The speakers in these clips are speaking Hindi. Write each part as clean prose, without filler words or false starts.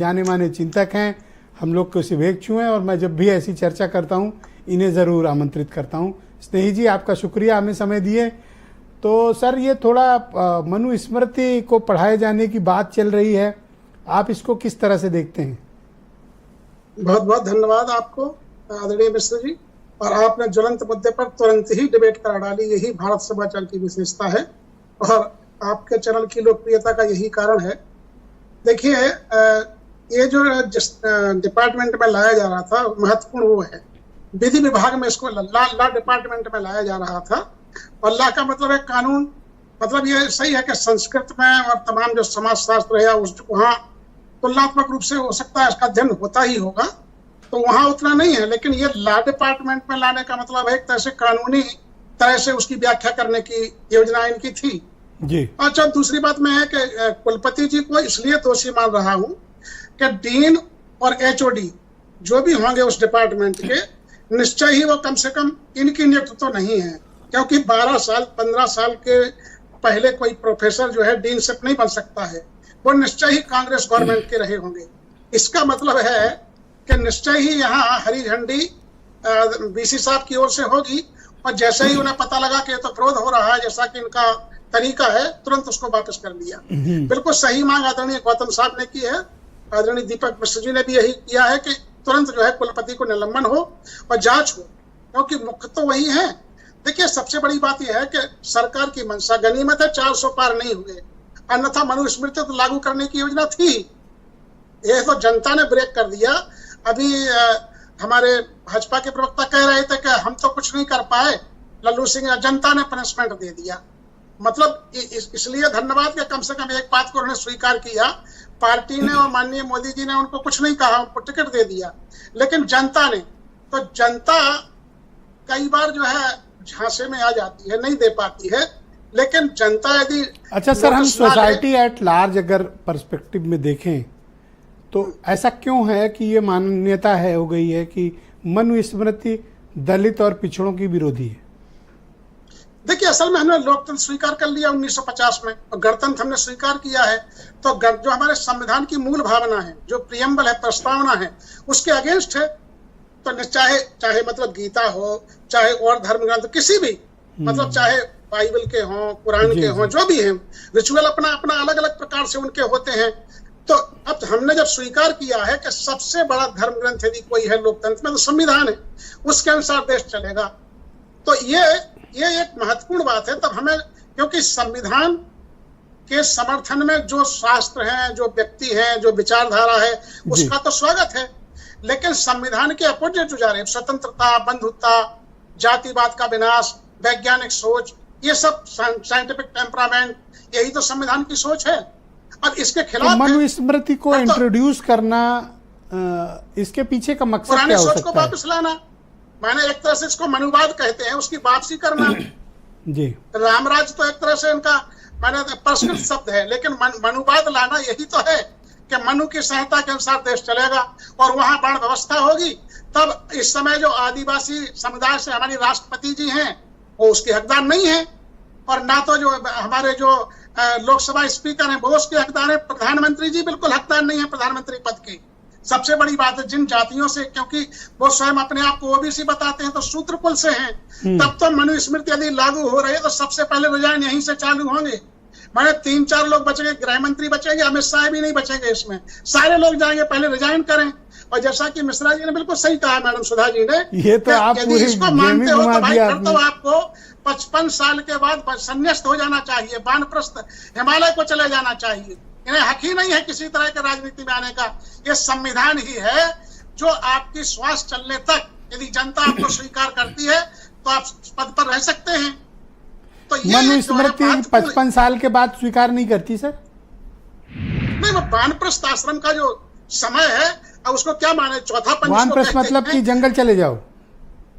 जाने माने चिंतक हैं, हम लोग के शुभेच्छु हैं और मैं जब भी ऐसी चर्चा करता हूं इन्हें ज़रूर आमंत्रित करता हूं। स्नेही जी, आपका शुक्रिया हमें समय दिए। तो सर, ये थोड़ा मनुस्मृति को पढ़ाए जाने की बात चल रही है, आप इसको किस तरह से देखते हैं? बहुत बहुत धन्यवाद आपको आदरणीय मिश्र जी, और आपने ज्वलंत मुद्दे पर तुरंत ही डिबेट करा डाली। यही भारत समाचार की विशेषता है और आपके चैनल की लोकप्रियता का यही कारण है। देखिए, ये जो जिस डिपार्टमेंट में लाया जा रहा था, महत्वपूर्ण वो है, विधि विभाग में इसको लॉ डिपार्टमेंट में लाया जा रहा था। और लॉ का मतलब है कानून। मतलब ये सही है कि संस्कृत में और तमाम जो समाजशास्त्र है वहाँ तुलनात्मक रूप से हो सकता है इसका अध्ययन होता ही होगा, तो वहाँ उतना नहीं है। लेकिन ये लॉ डिपार्टमेंट में लाने का मतलब है एक तरह से कानूनी तरह से उसकी व्याख्या करने की योजना इनकी थी जी। अच्छा, दूसरी बात में है कि कुलपति जी को इसलिए दोषी मान रहा हूँ कि डीन और एचओडी जो भी होंगे उस डिपार्टमेंट के, निश्चय ही वो कम से कम इनकी नियुक्त तो नहीं है, क्योंकि 12 साल 15 साल के पहले कोई प्रोफेसर जो है डीनशिप नहीं बन सकता है। वो निश्चय ही कांग्रेस गवर्नमेंट के रहे होंगे। इसका मतलब है कि निश्चय ही यहाँ हरी झंडी बीसी साहब की ओर से होगी, और जैसे ही उन्हें पता लगा कि तो विरोध हो रहा है, जैसा कि इनका तरीका है, तुरंत उसको वापस कर लिया। बिल्कुल सही मांग आदरणीय गौतम साहब ने की है, आदरणीय दीपक मिश्र जी ने भी यही किया है कि तुरंत जो है कुलपति को निलंबन हो और जांच हो, क्योंकि मुख्य तो वही है। देखिए, सबसे बड़ी बात यह है कि सरकार की मंशा गनीमत है 400 पार नहीं हुए, अन्यथा मनुस्मृति तो लागू करने की योजना थी। ये तो जनता ने ब्रेक कर दिया। अभी हमारे भाजपा के प्रवक्ता कह रहे थे कि हम तो कुछ नहीं कर पाए, लल्लू सिंह, जनता ने पनिशमेंट दे दिया। मतलब इसलिए धन्यवाद कि कम से कम एक बात को उन्होंने स्वीकार किया। पार्टी ने और माननीय मोदी जी ने उनको कुछ नहीं कहा, उनको टिकट दे दिया। लेकिन जनता ने, तो जनता कई बार जो है झांसे में आ जाती है, नहीं दे पाती है। लेकिन जनता यदि अच्छा सर, हम सोसाइटी एट लार्ज अगर पर्सपेक्टिव में देखें तो ऐसा क्यों है कि ये मान्यता है हो गई है कि मनुस्मृति दलित और पिछड़ों की विरोधी है? देखिए, असल में हमने लोकतंत्र स्वीकार कर लिया 1950 में, और गणतंत्र हमने स्वीकार किया है। तो जो हमारे संविधान की मूल भावना है, जो प्रियम्बल है, प्रस्तावना है, उसके अगेंस्ट है। तो चाहे मतलब गीता हो, चाहे और धर्म ग्रंथ किसी भी, मतलब चाहे बाइबल के हों, कुरान के हों, जो भी हैं, रिचुअल अपना अपना अलग अलग प्रकार से उनके होते हैं। तो अब हमने जब स्वीकार किया है कि सबसे बड़ा धर्म ग्रंथ यदि कोई है लोकतंत्र में तो संविधान है, उसके अनुसार देश चलेगा। तो ये एक महत्वपूर्ण बात है। तब हमें, क्योंकि संविधान के समर्थन में जो शास्त्र हैं, जो व्यक्ति हैं, जो विचारधारा है, उसका तो स्वागत है। लेकिन संविधान के अपोजिट जो जा रहे हैं, स्वतंत्रता, बंधुता, जातिवाद का विनाश, वैज्ञानिक सोच, ये सब साइंटिफिक टेम्परामेंट, यही तो संविधान की सोच है। अब इसके खिलाफ मनुस्मृति को इंट्रोड्यूस करना, इसके पीछे का मकसद क्या हो सकता है? सोच को वापस लाना, माने एक तरह से इसको मनुवाद कहते हैं, उसकी वापसी करना जी। रामराज तो एक तरह से इनका माने प्रस्कृत शब्द है, लेकिन मनुवाद लाना यही तो है कि मनु की संहिता के अनुसार देश चलेगा और वहां वर्ण व्यवस्था होगी। तब इस समय जो आदिवासी समुदाय से हमारी राष्ट्रपति जी हैं, वो उसके हकदार नहीं है, और ना तो जो हमारे जो लोकसभा स्पीकर हैं वो उसके हकदार है। प्रधानमंत्री जी बिल्कुल हकदार नहीं है प्रधानमंत्री पद के। सबसे बड़ी बात है, जिन जातियों से, क्योंकि वो स्वयं अपने आप को ओबीसी बताते हैं, तो शूद्र कुल से हैं, तब तो मनुस्मृति यदि लागू हो रही है तो सबसे पहले रुझान यहीं से चालू होंगे। मैंने 3-4 लोग बचेंगे, गृह मंत्री बचेंगे, अमित शाह भी नहीं बचेंगे इसमें, सारे लोग जाएंगे पहले रिजाइन करें। और जैसा कि मिश्रा जी ने बिल्कुल सही कहा, मैडम सुधा जी ने, ये तो आप यदि इसको मानते हो तो भाई फिर तो आपको 55 साल के बाद संन्यास्त हो जाना चाहिए, वानप्रस्थ हिमालय को चले जाना चाहिए। इन्हें हक ही नहीं है किसी तरह के राजनीति में आने का। ये संविधान ही है जो आपकी श्वास चलने तक, यदि जनता आपको स्वीकार करती है तो आप पद पर रह सकते हैं। तो मनुस्मृति 55 साल के बाद स्वीकार नहीं करती सर? नहीं, वो वानप्रस्थ आश्रम का जो समय है, अब उसको क्या माने, चौथा पंच वानप्रस्थ मतलब कि जंगल चले जाओ,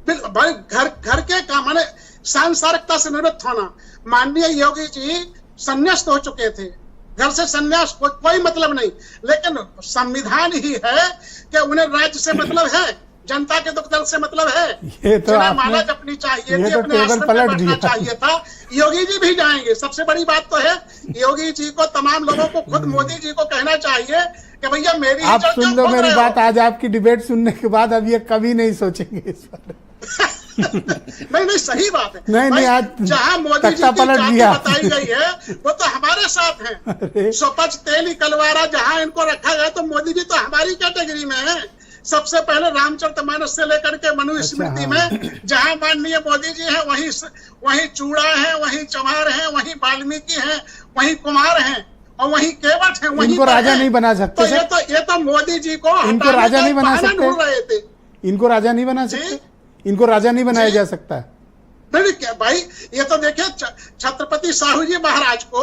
भाई घर के काम, माने सांसारिकता से निवृत्त होना। माननीय योगी जी संन्यास्त हो चुके थे, घर से संन्यास कोई मतलब नहीं, लेकिन संविधान ही है कि उन्हें राज्य से मतलब है। जनता के दुख दर्द से मतलब है? ये तो जिन्हें आपने- माला जपनी चाहिए ये थी, तो अपने टेबल आश्रम में पलट बैठना दिया। चाहिए था। योगी जी भी जाएंगे। सबसे बड़ी बात तो है योगी जी को, तमाम लोगों को, खुद मोदी जी को कहना चाहिए कि भैया मेरी आप इज्जत सुन क्यों लो खोद मेरी रहे बात, हो? आज आपकी डिबेट सुनने के बाद अब ये कभी नहीं सोचेंगे इस पर। नहीं, सही बात है। नहीं, भाई, आज जहां मोदी जी तख्ता की पलट जाति दिया। बताई गई है वो तो हमारे साथ अरे। है। सोपच तेली कलवारा जहां इनको रखा गया तो मोदी जी तो हमारी कैटेगरी में है। सबसे पहले रामचरितमानस से लेकर के मनुस्मृति हाँ। में जहां माननीय मोदी जी हैं वहीं चूड़ा है, वहीं चमार है, वहीं वाल्मीकि है, वहीं कुमार है और वहीं केवट है, वहीं इनको पर राजा है। नहीं बना सकते तो सर? ये तो मोदी जी को इनको हटाने राजा का नहीं बना बहाना सकते? ढूंढ रहे थे। इनको राजा नहीं बना जी? सकते? इनको राजा नहीं बनाया जी? जा सकता? नहीं क्या भाई, ये तो देखिए छत्रपति साहू जी महाराज को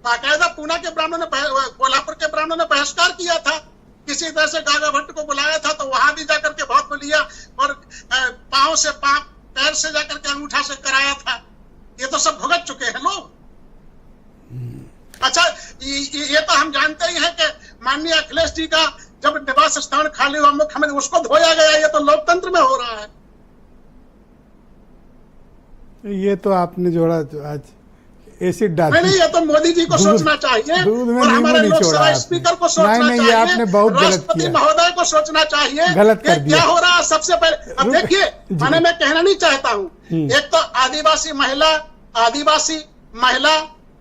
बाकायदा पूना के ब्राह्मणों ने, कोल्हापुर के ब्राह्मणों ने बहिष्कार किया था। किसी तरह से गागा भट्ट को बुलाया था तो वहां भी जाकर के बहुत बोलिया और पैर से जाकर के अंगूठा से कराया था। ये तो सब भुगत चुके हैं लोग। अच्छा, ये तो हम जानते ही हैं कि माननीय अखिलेश जी का जब निवास स्थान खाली हुआ मुख्यमंत्री उसको धोया गया। ये तो लोकतंत्र में हो रहा है। ये तो आपने जोड़ा आज एसिड डाल नहीं, ये तो मोदी जी को सोचना चाहिए दूध में और नींबू हमारे नहीं छोड़ा लोकसभा आपने। स्पीकर को सोचना नहीं, ये चाहिए। आपने बहुत गलत राष्ट्रपति किया। महोदय को सोचना चाहिए गलत कर कि दिया। क्या हो रहा है। सबसे पहले अब देखिए, माने मैं कहना नहीं चाहता हूँ, एक तो आदिवासी महिला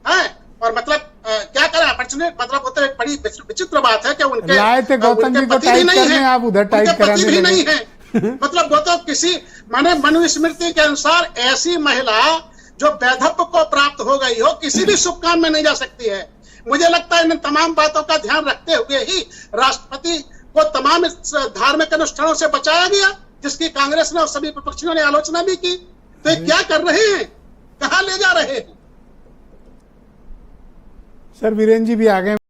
है और मतलब क्या करें अपॉर्चुनिटी, मतलब वो तो एक बड़ी विचित्र बात है कि उनके लाए थे गौतम जी को पति भी टाइप नहीं करने, है, आप उधर टाइप उनके पति कराने भी लगे। नहीं है। मतलब वो तो किसी माने मनुस्मृति के अनुसार ऐसी महिला जो वैधव्य को प्राप्त हो गई हो किसी भी शुभ काम में नहीं जा सकती है। मुझे लगता है इन तमाम बातों का ध्यान रखते हुए ही राष्ट्रपति को तमाम धार्मिक अनुष्ठानों से बचाया गया, जिसकी कांग्रेस ने और सभी विपक्षियों ने आलोचना भी की। तो ये क्या कर रहे हैं, कहां ले जा रहे हैं? सर वीरेंद्र जी भी आ गए।